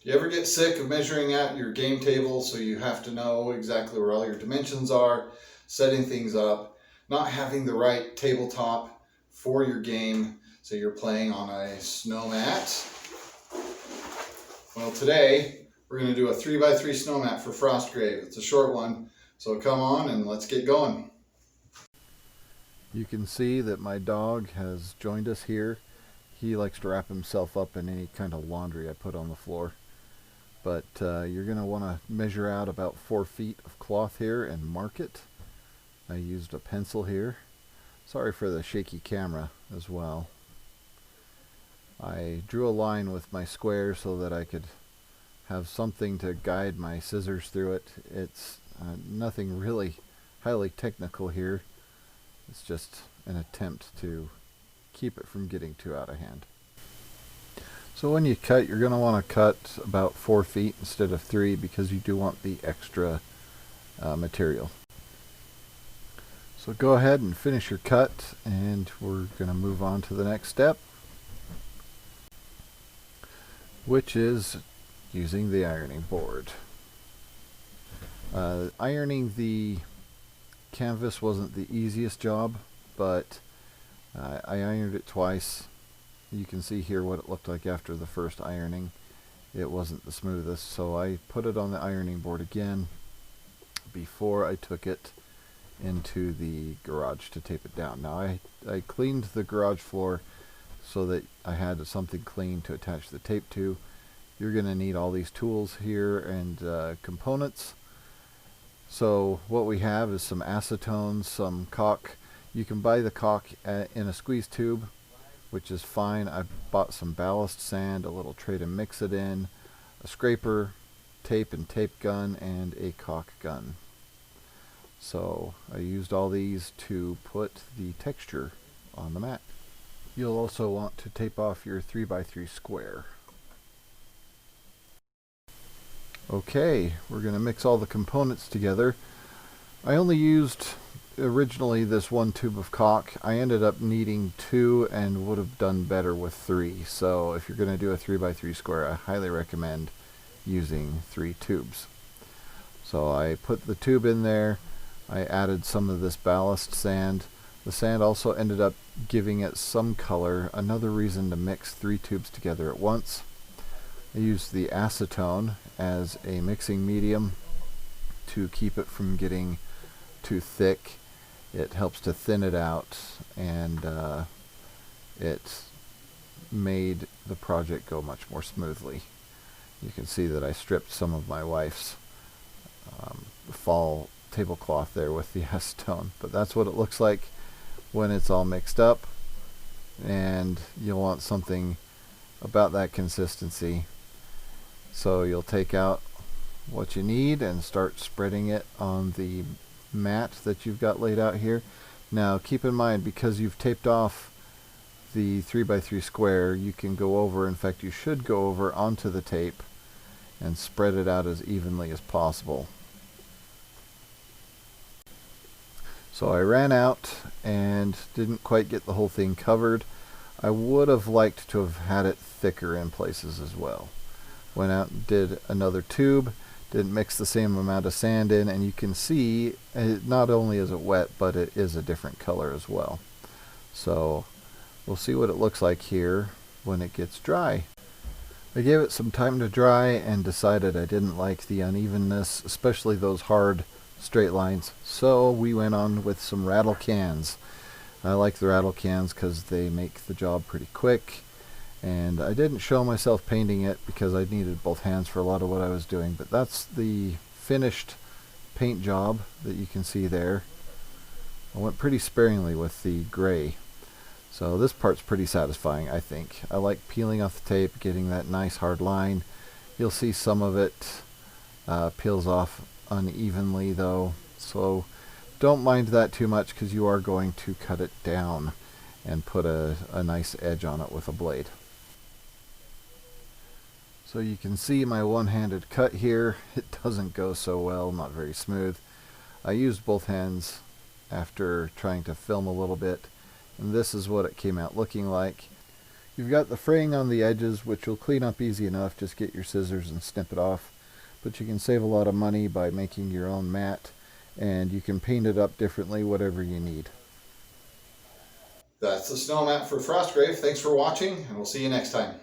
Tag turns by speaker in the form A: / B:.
A: You ever get sick of measuring out your game table so you have to know exactly where all your dimensions are, setting things up, not having the right tabletop for your game so you're playing on a snow mat? Well, today we're going to do a 3x3 snow mat for Frostgrave. It's a short one, so come on and let's get going. You can see that my dog has joined us here. He likes to wrap himself up in any kind of laundry I put on the floor. But you're going to want to measure out about 4 feet of cloth here and mark it. I used a pencil here. Sorry for the shaky camera as well. I drew a line with my square so that I could have something to guide my scissors through it. It's nothing really highly technical here. It's just an attempt to keep it from getting too out of hand. So when you cut, you're going to want to cut about 4 feet instead of 3 because you do want the extra material. So go ahead and finish your cut, and we're going to move on to the next step, which is using the ironing board. Ironing the canvas wasn't the easiest job, but I ironed it twice. You can see here what it looked like after the first ironing. It wasn't the smoothest, so I put it on the ironing board again before I took it into the garage to tape it down. Now I cleaned the garage floor so that I had something clean to attach the tape to. You're going to need all these tools here and components. So what we have is some acetone, some caulk. You can buy the caulk in a squeeze tube, which is fine. I bought some ballast sand, a little tray to mix it in, a scraper, tape and tape gun, and a caulk gun. So I used all these to put the texture on the mat. You'll also want to tape off your 3x3 square. Okay, we're going to mix all the components together. I only used originally this 1 tube of caulk. I ended up needing 2 and would have done better with 3. So if you're going to do a 3x3 square, I highly recommend using 3 tubes. So I put the tube in there. I added some of this ballast sand. The sand also ended up giving it some color, another reason to mix 3 tubes together at once. I used the acetone as a mixing medium to keep it from getting too thick. It helps to thin it out, and it made the project go much more smoothly. You can see that I stripped some of my wife's fall tablecloth there with the acetone, but that's what it looks like when it's all mixed up, and you'll want something about that consistency. So you'll take out what you need and start spreading it on the mat that you've got laid out here. Now keep in mind, because you've taped off the 3x3 square, you can go over, in fact you should go over onto the tape and spread it out as evenly as possible. So I ran out and didn't quite get the whole thing covered. I would have liked to have had it thicker in places as well. Went out and did another tube, didn't mix the same amount of sand in, and you can see not only is it wet, but it is a different color as well. So we'll see what it looks like here when it gets dry. I gave it some time to dry and decided I didn't like the unevenness, especially those hard straight lines, so we went on with some rattle cans. I like the rattle cans because they make the job pretty quick, and I didn't show myself painting it because I needed both hands for a lot of what I was doing, but that's the finished paint job that you can see there. I went pretty sparingly with the gray, so this part's pretty satisfying, I think. I like peeling off the tape, getting that nice hard line. You'll see some of it peels off unevenly though, so don't mind that too much because you are going to cut it down and put a nice edge on it with a blade. So you can see my one-handed cut here. It doesn't go so well, not very smooth. I used both hands after trying to film a little bit, and this is what it came out looking like. You've got the fraying on the edges, which you'll clean up easy enough. Just get your scissors and snip it off. But you can save a lot of money by making your own mat, and you can paint it up differently, whatever you need. That's the snow mat for Frostgrave. Thanks for watching, and we'll see you next time.